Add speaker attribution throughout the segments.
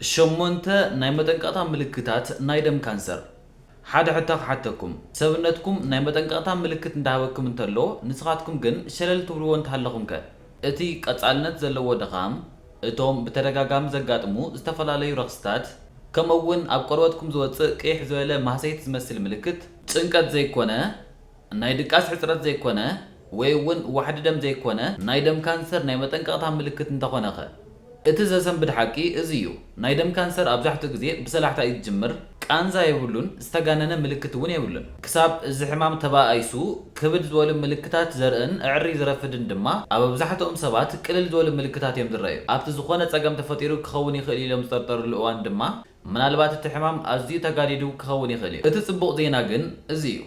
Speaker 1: شمونتا نايمتن قطع ملكتات نايدم كانسر حدا حتى حتىكم سبنتكم نايمتن قطع ملكت ندعوكم انتلو نسخاتكم جن شلل تبلون تحلقكم ك اتي قصالنت زلو دغام اتوم بتدغاغام زغاطمو استفلالي رخصتات كمون اب قروتكم زوص قيح زوله ماسيت زمسل ملكت صنقت زيكونه نايدقاس حصرت زيكونه ويون واحد دم زيكونه نايدم كانسر نايمتن قطع ملكت انتخونه اتزازم بدحقي ازيو نايدم كانسر ابزحت غزي بسلاحتا يجمر قانزا يبلون استغاننه ملكت ون يبلون كساب زحمام تباايسو كبد زول ملكتات زرن اعري زرفدن دما ابزحتهم سبات قلل زول ملكتات يمدراي ابت زخونه ጸገም ተፈጢሩ ክኸውን ይኽእል ኢሎም ዝጠርጠሩ ልእዋን ድማ ምናልባት እቲ ሕማም ኣዝዩ ተጋዲዱ ክኸውን ይኽእል እዩ እቲ ጽቡቕ ዜና ግን እዚ እዩ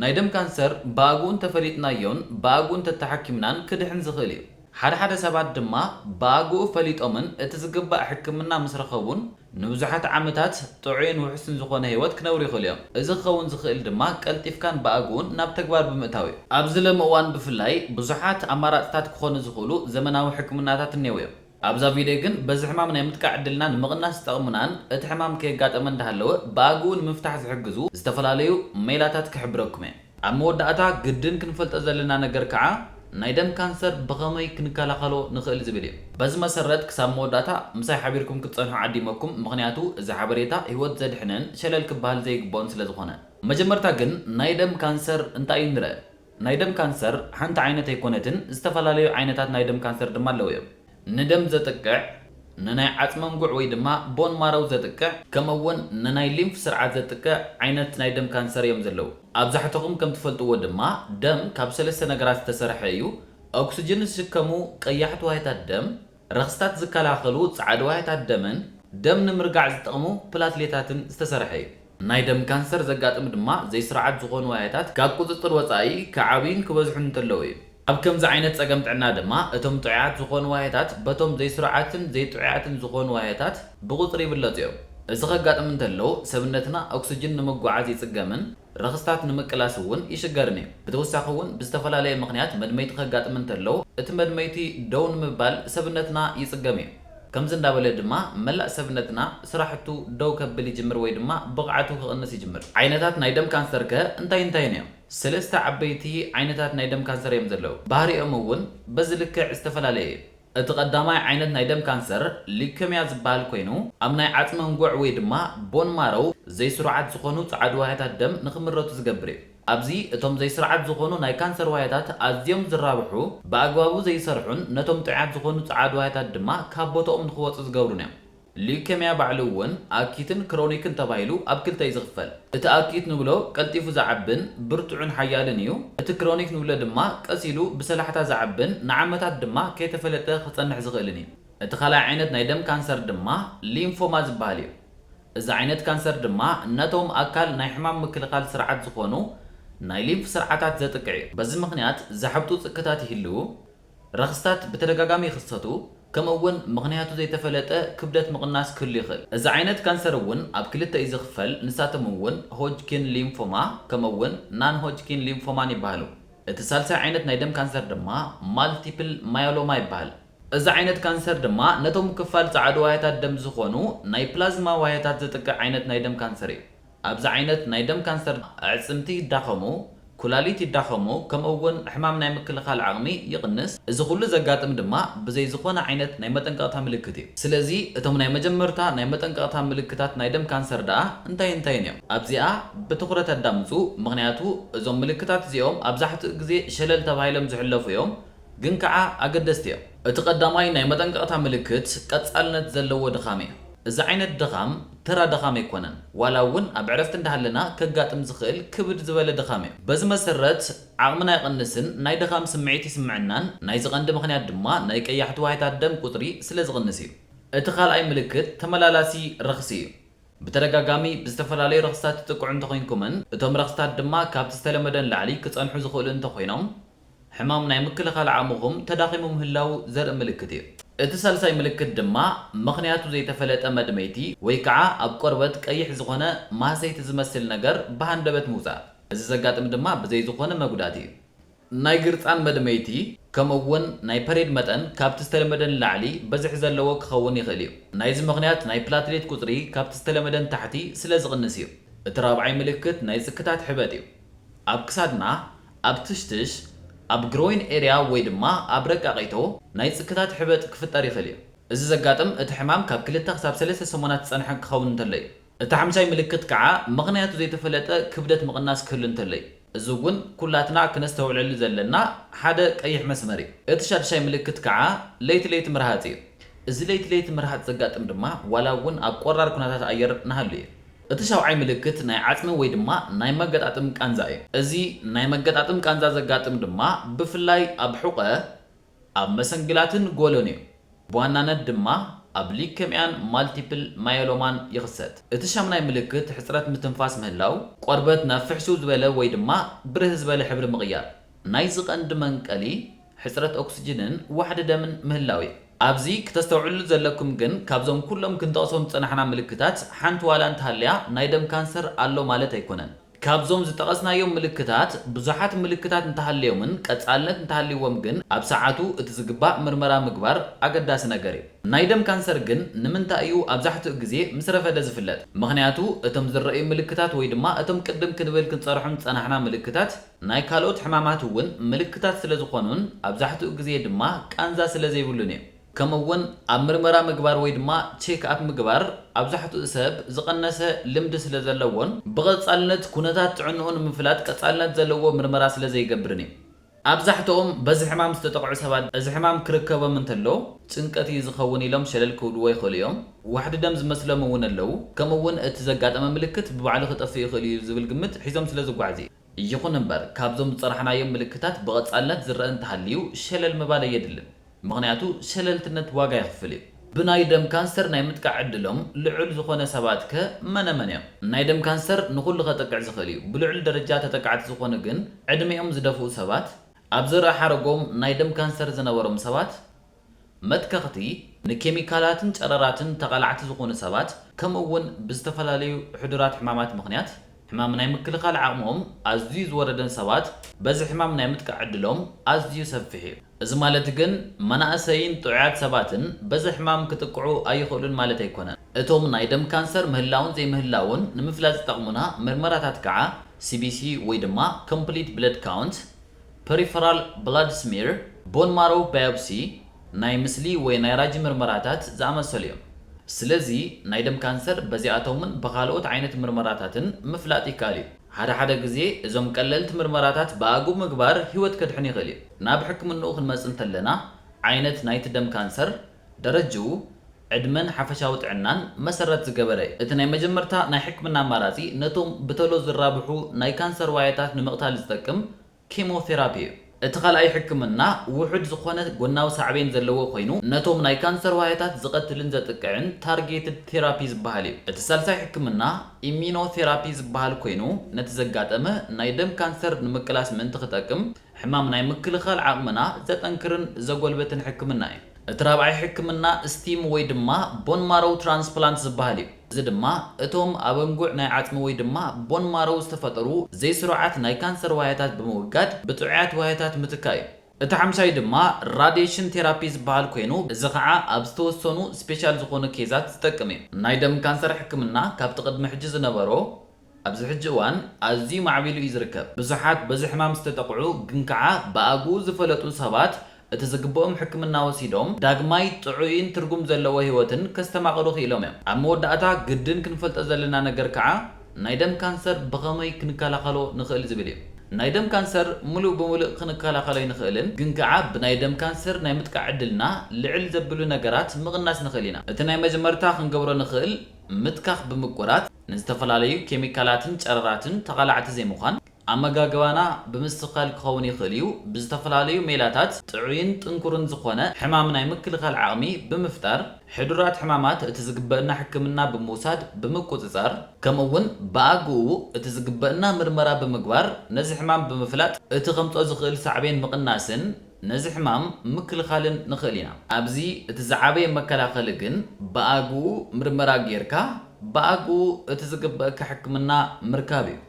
Speaker 1: ናይደም ካንሰር ባጉን ተፈሊጥናዮን ባጉን ተተሐኪምናን ክድሕን ዝኽእል እዩ ሓደ ሰባት ድማ ባጉ ፈሊጦምን እቲ ዝግባእ ሕክምና ምስረኸቡን ንብዙሓት ዓመታት ጥዑይን ውሕስን ዝኾነ ህይወት ክነብሩ ይኽእሉ እዮም እዚ ክኸውን ዝኽእል ድማ ቀልጢፍካን ባጉን ናብ ተግባር ብምእታው እዩ ኣብዚ ሎሚ እዋን ብፍላይ ብዙሓት ኣማራፅታት ክኾኑ ዝኽእሉ ዘመናዊ ሕክምናታት እኔው እዮም ኣብዛ ቪድዮ ግን በዚ ሕማም ናይ ምጥቃዕ ዕድልና ንምቕናስ ዝጠቕሙናን እቲ ሕማም ከየጋጠመ እንዳሃለወ ባጉ ንምፍታሕ ዝሕግዙ ዝተፈላለዩ ሜላታት ክሕብረኩም እየ ኣብ መወዳእታ ግድን ክንፈልጦ ዘለና ነገር ከዓ ናይደም ካንሰር ብኸመይ ክንከላኸሎ ንኽእል ዝብል እዩ በዚ መሰረት ክሳብ መወዳእታ ምሳይ ሓቢርኩም ክትፀንሑ ዓዲመኩም ምክንያቱ እዚ ሓበሬታ ህይወት ዘድሕንን ሸለል ክበሃል ዘይግብኦን ስለ ዝኾነ መጀመርታ ግን ናይደም ካንሰር እንታይ እዩ ንርአ ናይደም ካንሰር ሓንቲ ዓይነት ኣይኮነትን ዝተፈላለዩ ዓይነታት ናይደም ካንሰር ድማ ኣለዉ እዮም ندم زتقع نناي عصمنقع ወይ ድማ ቦን ማራው ዘጥቅዕ ከምውን ነናይ ሊምፍ ስርዓት ዘጥቅዕ ዓይነት ናይ ደም ካንሰር እዮም ዘለው ኣብዛሕተኩም ከም ትፈልጥዎ ድማ ደም ካብ ሰለስተ ነገራት ዝተሰርሐ እዩ ኦክሲጅን ዝሽከሙ ቀያሕቲ ዋይታት ደም ረክስታት ዝከላኸሉ ጻዕዳ ዋይታት ደምን ደም ንምርጋዕ ዝጠቕሙ ፕላትሌታትን ዝተሰርሐ እዩ ናይ ደም ካንሰር ዘጋጥም ድማ ዘይስርዓት ዝኾኑ ዋይታት ካብ ቁጥጥር ወጻኢ ከዓቢን ክበዝሑን እንተለው እዩ ኣብ ከምዚ ዓይነት ጸገም ጥዕና ድማ እቶም ጥዑያት ዝኾኑ ዋይታት በቶም ዘይስርዓትን ዘይጥዑያትን ዝኾኑ ዋይታት ብቁፅሪ ይብለፁ እዮም እዚ ከጋጥም እንተለው ሰብነትና ኦክሲጅን ንምጓዓዝ ይጽገምን ረክስታት ንምቅላስ እውን ይሽገርን እዩ ብተወሳኺ እውን ብዝተፈላለየ ምክንያት መድመይቲ ከጋጥም እንተለው እቲ መድመይቲ ደው ንምባል ሰብነትና ይጽገም እዩ ከምዚ እንዳበለ ድማ መላእ ሰብነትና ስራሕቱ ደው ከብል ይጅምር ወይ ድማ ብቕዓቱ ክቕንስ ይጅምር ዓይነታት ናይ ደም ካንሰር ከ እንታይ እዮም ሰለስተ ዓበይቲ ዓይነታት ናይ ደም ካንሰር እዮም ዘለው ባህሪኦም እውን በዚ ልክዕ ዝተፈላለዩ እቲ ቀዳማይ ዓይነት ናይ ደም ካንሰር ሊከሚያ ዝበሃል ኮይኑ ኣብ ናይ ዓጽመ እንጉዕ ወይ ድማ ቦን ማራው ዘይስርዓት ዝኾኑ ጻዕዳ ዋይታት ደም ንኽምረቱ ዝገብር እዩ ኣብዚ እቶም ዘይስርዓት ዝኾኑ ናይ ካንሰር ዋይታት ኣዝዮም ዝራብሑ ብኣግባቡ ዘይሰርሑን ነቶም ጥዑያት ዝኾኑ ጻዕዳ ዋይታት ድማ ካብ ቦታኦም ንኽወፁ ዝገብሩን እዮም ሊከሚያ ባዕሉ እውን ኣኪትን ክሮኒክን ተባሂሉ ኣብ ክልተ ይዝኽፈል እቲ ኣኪት ንብሎ ቀልጢፉ ዝዓብን ብርቱዕን ሓያልን እዩ እቲ ክሮኒክ ንብሎ ድማ ቀሲሉ ብሰላሕታ ዝዓብን ንዓመታት ድማ ከይተፈለጠ ክጸንሕ ዝኽእልን እዩ እቲ ካልኣይ ዓይነት ናይ ደም ካንሰር ድማ ሊምፎማ ዝበሃል እዩ እዚ ዓይነት ካንሰር ድማ ነቶም ኣካል ናይ ሕማም ምክልኻል ስርዓት ዝኾኑ ናይ ሊምፍ ስርዓታት ዘጥቅዕ እዩ በዚ ምክንያት ዝሓብጡ ጽቅታት ይህልው ረክስታት ብተደጋጋሚ ይኽሰቱ ከምውን ምክንያቱ ዘይተፈለጠ ክብደት ምቕናስ ክህሉ ይኽእል እዚ ዓይነት ካንሰር እውን ኣብ ክልተ እዩ ዝኽፈል ንሳቶም እውን ሆጅኪን ሊምፎማ ከምውን ናን ሆጅኪን ሊምፎማን ይበሃሉ እቲ ሳልሳይ ዓይነት ናይ ደም ካንሰር ድማ ማልቲፕል ማዮሎማ ይበሃል እዚ ዓይነት ካንሰር ድማ ነቶም ክፋል ጻዕዳ ዋይታት ደም ዝኾኑ ናይ ፕላዝማ ዋይታት ዘጥቅዕ ዓይነት ናይ ደም ካንሰር እዩ ኣብዚ ዓይነት ናይ ደም ካንሰር ኣዕጽምቲ ይዳኸሙ ኩላሊት ይዳኸሙ ከምውን ሕማም ናይ ምክልኻል ዓቕሚ ይቕንስ እዚ ኩሉ ዘጋጥም ድማ ብዘይ ዝኾነ ዓይነት ናይ መጠንቀቕታ ምልክት እዩ ስለዚ እቶም ናይ መጀመርታ ናይ መጠንቀቕታ ምልክታት ናይ ደም ካንሰር ደኣ እንታይ እዮም ኣብዚኣ ብትኹረት ኣዳምፁ ምክንያቱ እዞም ምልክታት እዚኦም ኣብዛሕትኡ ግዜ ሸለል ተባሂሎም ዝሕለፉ እዮም ግን ከዓ ኣገደስቲ እዮም እቲ ቀዳማይ ናይ መጠንቀቕታ ምልክት ቀጻልነት ዘለዎ ድኻም እዩ እዚ ዓይነት ድኻም ተራ ድኻም ኣይኮነን ዋላ እውን ኣብ ዕረፍቲ እንዳሃለና ከጋጥም ዝኽእል ክብድ ዝበለ ድኻም እዩ በዚ መሰረት ዓቕምና ይቕንስን ናይ ድኻም ስምዒት ይስምዐናን ናይ ዝቐንዲ ምክንያት ድማ ናይ ቀያሕቲ ዋይታት ደም ቁፅሪ ስለ ዝቕንስ እዩ እቲ ካልኣይ ምልክት ተመላላሲ ረኽሲ እዩ ብተደጋጋሚ ብዝተፈላለዩ ረኽስታት ትጥቅዑ እንተኮይንኩምን እቶም ረኽስታት ድማ ካብቲ ዝተለመደን ላዕሊ ክጸንሑ ዝኽእሉ እንተኮይኖም ሕማም ናይ ምክልኻል ዓቕምኹም ተዳኺሙ ምህላው ዘርኢ ምልክት እዩ እቲ ሳልሳይ ምልክት ድማ ምክንያቱ ዘይተፈለጠ መድመይቲ ወይ ከዓ ኣብ ቆርበት ቀይሕ ዝኾነ ማሰይቲ ዝመስል ነገር ብሃንደበት ምውፃእ እዚ ዘጋጥም ድማ ብዘይ ዝኾነ መጉዳት እዩ ናይ ግርፃን መድመይቲ ከምኡውን ናይ ፐሬድ መጠን ካብቲ ዝተለመደን ላዕሊ በዝሕ ዘለዎ ክኸውን ይኽእል እዩ። ናይዚ ምኽንያት ናይ ፕላትሌት ቁፅሪ ካብቲ ዝተለመደን ታሕቲ ስለ ዝቕንስ እዩ። እቲ ራብዓይ ምልክት ናይ ጽክታት ሕበጥ እዩ። ኣብ ክሳድና፣ ኣብ ትሽትሽ፣ ኣብ ግሮይን ኤርያ ወይ ድማ ኣብ ረቃቂቶ ናይ ጽክታት ሕበጥ ክፍጠር ይኽእል እዩ። እዚ ዘጋጥም እቲ ሕማም ካብ 2 ክሳብ 3 ሰሞናት ዝጸንሐ ክኸውን እንተሎ እዩ። እቲ ሓምሻይ ምልክት ከዓ ምኽንያቱ ዘይተፈለጠ ክብደት ምቕናስ ክህሉ እንተሎ እዩ። እዚ እውን ኩላትና ክነስተውዕለሉ ዘለና ሓደ ቀይሕ መስመር እዩ። እቲ ሻድሻይ ምልክት ከዓ ለይቲ ለይቲ ምርሃፅ እዩ። እዚ ለይቲ ለይቲ ምርሃፅ ዘጋጥም ድማ ዋላ እውን ኣብ ቆራር ኩነታት ኣየር ናሃሉ እዩ። እቲ ሻውዓይ ምልክት ናይ ዓጽሚ ወይ ድማ ናይ መገጣጥም ቃንዛ እዩ። እዚ ናይ መገጣጥም ቃንዛ ዘጋጥም ድማ ብፍላይ ኣብ ሕቆ፣ ኣብ መሰንግላትን ጎሎን እዩ። ብዋናነት ድማ ኣብ ሊከሚያን ማልቲፕል ማዮሎማን ይኽሰት። እቲ ሻምናይ ምልክት ሕፅረት ምትንፋስ ምህላው፣ ቆርበት ናብ ፍሕሽው ዝበለ ወይ ድማ ብርህ ዝበለ ሕብሪ ምቕያር፣ ናይ ዝቐንዲ መንቀሊ ሕፅረት ኦክሲጅንን ዋሕዲ ደምን ምህላው እዩ። ኣብዚ ክተስተውዕሉ ዘለኩም ግን ካብዞም ኩሎም ክንጠቕሶም ዝፀናሕና ምልክታት ሓንቲ ዋላ እንተሃልያ ናይ ደም ካንሰር ኣሎ ማለት ኣይኮነን። ካብዞም ዝጠቐስናዮም ምልክታት ብዙሓት ምልክታት እንተሃልዮምን ቀጻልነት እንተሃልይዎም ግን ኣብ ሰዓቱ እቲ ዝግባእ ምርመራ ምግባር ኣገዳሲ ነገር እዩ። ናይ ደም ካንሰር ግን ንምንታይ እዩ ኣብዛሕትኡ ግዜ ምስ ረፈደ ዝፍለጥ? ምክንያቱ እቶም ዝረኣዩ ምልክታት ወይ ድማ እቶም ቅድም ክንብል ክንፀርሖም ዝፀናሕና ምልክታት ናይ ካልኦት ሕማማት እውን ምልክታት ስለ ዝኾኑን ኣብዛሕትኡ ግዜ ድማ ቃንዛ ስለ ዘይብሉን እዩ። ከምኡውን ኣብ ምርመራ ምግባር ወይ ድማ ቼክ ኣፕ ምግባር ኣብዛሕትኡ ሰብ ዝቐነሰ ልምዲ ስለ ዘለዎን ብቐጻልነት ኩነታት ጥዕንኡ ንምፍላጥ ቀጻልነት ዘለዎ ምርመራ ስለ ዘይገብርን እዩ። ኣብዛሕትኦም በዚ ሕማም ዝተጠቕዑ ሰባት እዚ ሕማም ክርከቦም እንተሎ ጭንቀት እዩ ዝኸውን ኢሎም ሸለል ክብልዎ ይኽእሉ እዮም። ዋሕዲ ደም ዝመስሎም እውን ኣለው። ከምኡውን እቲ ዘጋጠመ ምልክት ብባዕሉ ክጠፍእ ይኽእል እዩ ዝብል ግምት ሒዞም ስለ ዝጓዓዝ እዩ። ይኹን እምበር ካብዞም ዝፀራሕናዮም ምልክታት ብቐጻልነት ዝረአ እንተሃልዩ ሸለል ምባል የድልን። ምክንያቱ ሸለልትነት ዋጋ ይኽፍል እዩ። ብናይ ደም ካንሰር ናይ ምጥቃዕ ዕድሎም ልዑል ዝኾነ ሰባት ከ መነመን እዮም? ናይ ደም ካንሰር ንኹሉ ከጠቅዕ ዝኽእል እዩ። ብልዑል ደረጃ ተጠቃዕቲ ዝኾኑ ግን ዕድሜኦም ዝደፍኡ ሰባት፣ ኣብ ዝርአ ሓረጎም ናይ ደም ካንሰር ዝነበሮም ሰባት፣ መትከኽቲ ንኬሚካላትን ጨረራትን ተቓላዕቲ ዝኾኑ ሰባት፣ ከምኡውን ብዝተፈላለዩ ሕዱራት ሕማማት ምኽንያት ሕማም ናይ ምክልኻል ዓቕሞም ኣዝዩ ዝወረደን ሰባት በዚ ሕማም ናይ ምጥቃዕ ዕድሎም ኣዝዩ ሰፊሕ እዩ። እዚ ማለት ግን መናእሰይን ጥዑያት ሰባትን በዚ ሕማም ክጥቅዑ ኣይኽእሉን ማለት ኣይኮነን። እቶም ናይ ደም ካንሰር ምህላውን ዘይምህላውን ንምፍላጥ ዝጠቕሙና ምርመራታት ከዓ ሲቢሲ ወይ ድማ ኮምፕሊት ብለድ ካውንት፣ ፐሪፈራል ብላድ ስሚር፣ ቦን ማሮ ባዮፕሲ፣ ናይ ምስሊ ወይ ናይ ራጂ ምርመራታት ዝኣመሰሉ እዮም። ስለዚ ናይ ደም ካንሰር በዚኣቶምን ብካልኦት ዓይነት ምርመራታትን ምፍላጥ ይከኣል እዩ። ሓደ ግዜ እዞም ቀለልቲ ምርመራታት ብኣግባቡ ምግባር ህይወት ከድሕን ይኽእል እዩ። ናብ ሕክምንኡ ክንመጽእ እንተለና ዓይነት ናይቲ ደም ካንሰር ደረጅኡ፣ ዕድመን ሓፈሻዊ ጥዕናን መሰረት ዝገበረ እዩ። እቲ ናይ መጀመርታ ናይ ሕክምና ኣማራጺ ነቶም ብተሎ ዝራብሑ ናይ ካንሰር ዋያታት ንምቕታል ዝጠቅም ኬሞቴራፒ እዩ። እቲ ካልኣይ ሕክምና ውሑድ ዝኾነ ጎናዊ ሳዕቤን ዘለዎ ኮይኑ ነቶም ናይ ካንሰር ዋያታት ዝቐትልን ዘጥቅዕን ታርጌትድ ቴራፒ ዝበሃል እዩ። እቲ ሳልሳይ ሕክምና ኢሚኖቴራፒ ዝበሃል ኮይኑ ነቲ ዘጋጠመ ናይ ደም ካንሰር ንምቅላስ ምእንቲ ክጠቅም ሕማም ናይ ምክልኻል ዓቕምና ዘጠንክርን ዘጎልበትን ሕክምና እዩ። እቲ ራብዓይ ሕክምና ስቲም ወይ ድማ ቦን ማሮ ትራንስፕላንት ዝበሃል እዩ። እዚ ድማ እቶም ኣብ እንጉዕ ናይ ዓጽሚ ወይ ድማ ቦን ማሮ ዝተፈጠሩ ዘይስሩዓት ናይ ካንሰር ዋያታት ብምውጋድ ብጥዑያት ዋያታት ምትካእ እዩ። እቲ ሓምሻይ ድማ ራዲዬሽን ቴራፒ ዝበሃል ኮይኑ እዚ ከዓ ኣብ ዝተወሰኑ ስፔሻል ዝኾኑ ኬዛት ዝጠቅም እዩ። ናይ ደም ካንሰር ሕክምና ካብቲ ቅድሚ ሕጂ ዝነበሮ ኣብዚ ሕጂ እዋን ኣዝዩ ማዕቢሉ እዩ ዝርከብ። ብዙሓት በዚ ሕማም ዝተጠቕዑ ግን ከዓ ብኣግባቡ ዝፈለጡ ሰባት እቲ ዝግብኦም ሕክምና ወሲዶም ዳግማይ ጥዑይን ትርጉም ዘለዎ ህይወትን ከስተማቕሉ ክኢሎም እዮም። ኣብ መወዳእታ ግድን ክንፈልጦ ዘለና ነገር ከዓ ናይ ደም ካንሰር ብኸመይ ክንከላኸሎ ንኽእል ዝብል እዩ። ናይ ደም ካንሰር ሙሉእ ብሙሉእ ክንከላኸሎ ይንኽእልን ግን ከዓ ብናይ ደም ካንሰር ናይ ምጥቃዕ ዕድልና ልዕል ዘብሉ ነገራት ምቕናስ ንኽእል ኢና። እቲ ናይ መጀመርታ ክንገብሮ ንኽእል ምትካኽ ብምቁራት ንዝተፈላለዩ ኬሚካላትን ጨረራትን ተቓላዕቲ ዘይምዃን ኣመጋግባና ብምስትኽኻል ክኸውን ይኽእል እዩ። ብዝተፈላለዩ ሜላታት ጥዑይን ጥንኩርን ዝኾነ ሕማም ናይ ምክልኻል ዓቕሚ ብምፍጣር ሕዱራት ሕማማት እቲ ዝግበአና ሕክምና ብምውሳድ ብምቁፅጻር ከምኡውን ብኣግኡ እቲ ዝግበአና ምርመራ ብምግባር ነዚ ሕማም ብምፍላጥ እቲ ከምፆ ዝኽእል ሳዕቤን ምቕናስን ነዚ ሕማም ምክልኻልን ንኽእል ኢና። ኣብዚ እቲ ዝዓበየ መከላኸሊ ግን ብኣግኡ ምርመራ ጌርካ ብኣግኡ እቲ ዝግበአካ ሕክምና ምርካብ እዩ።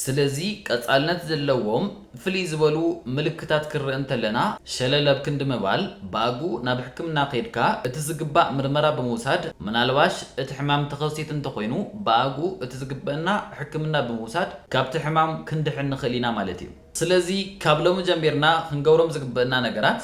Speaker 1: ስለዚ ቀጻልነት ዘለዎም ፍልይ ዝበሉ ምልክታት ክርኢ እንተለና ሸለለብ ክንዲ ምባል ባእጉ ናብ ሕክምና ከይድካ እቲ ዝግባእ ምርመራ ብምውሳድ ምናልባሽ እቲ ሕማም ተኸሲት እንተኮይኑ ባእጉ እቲ ዝግበአና ሕክምና ብምውሳድ ካብቲ ሕማም ክንድሕን ንኽእል ኢና ማለት እዩ። ስለዚ ካብ ሎሚ ጀሚርና ክንገብሮም ዝግበአና ነገራት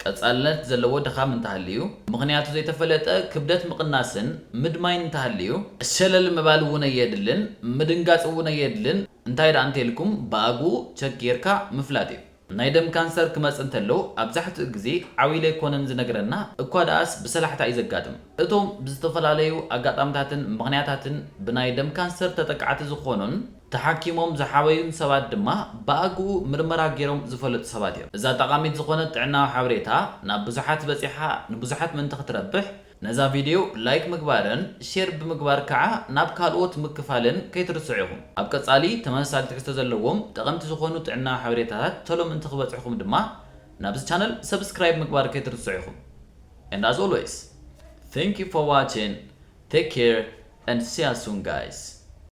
Speaker 1: ቀጻልነት ዘለዎ ድኻም እንተሃልዩ ምኽንያቱ ዘይተፈለጠ ክብደት ምቕናስን ምድማይን እንተሃልዩ ሸለል ምባል እውን የድልን ምድንጋጽ እውን የድልን እንታይ ደኣ እንተልኩም ባእጉ ቸክ ጌርካ ምፍላጥ እዩ። ናይ ደም ካንሰር ክመጽእ እንተሎ ኣብዛሕትኡ ግዜ ዓዊለ ኣይኮነን ዝነግረና እኳ ደኣስ ብሰላሕታ እዩ ዘጋጥም። እቶም ብዝተፈላለዩ ኣጋጣምታትን ምኽንያታትን ብናይ ደም ካንሰር ተጠቃዕቲ ዝኾኑን ተሓኪሞም ዝሓበዩን ሰባት ድማ ባእጉ ምርመራ ገይሮም ዝፈለጡ ሰባት እዮም። እዛ ጠቃሚት ዝኾነት ጥዕናዊ ሓበሬታ ናብ ብዙሓት በፂሓ ንብዙሓት ምእንቲ ክትረብሕ ነዛ ቪድዮ ላይክ ምግባርን ሼር ብምግባር ከዓ ናብ ካልኦት ምክፋልን ከይትርስዑ ኢኹም። ኣብ ቀጻሊ ተመሳሳሊ ትሕዝቶ ዘለዎም ጠቐምቲ ዝኾኑ ጥዕናዊ ሓበሬታታት ቶሎ ምእንቲ ክበፅሑኩም ድማ ናብዚ ቻነል ሰብስክራይብ ምግባር ከይትርስዑ ኢኹም። And as always, thank you for watching. Take care and see you soon guys.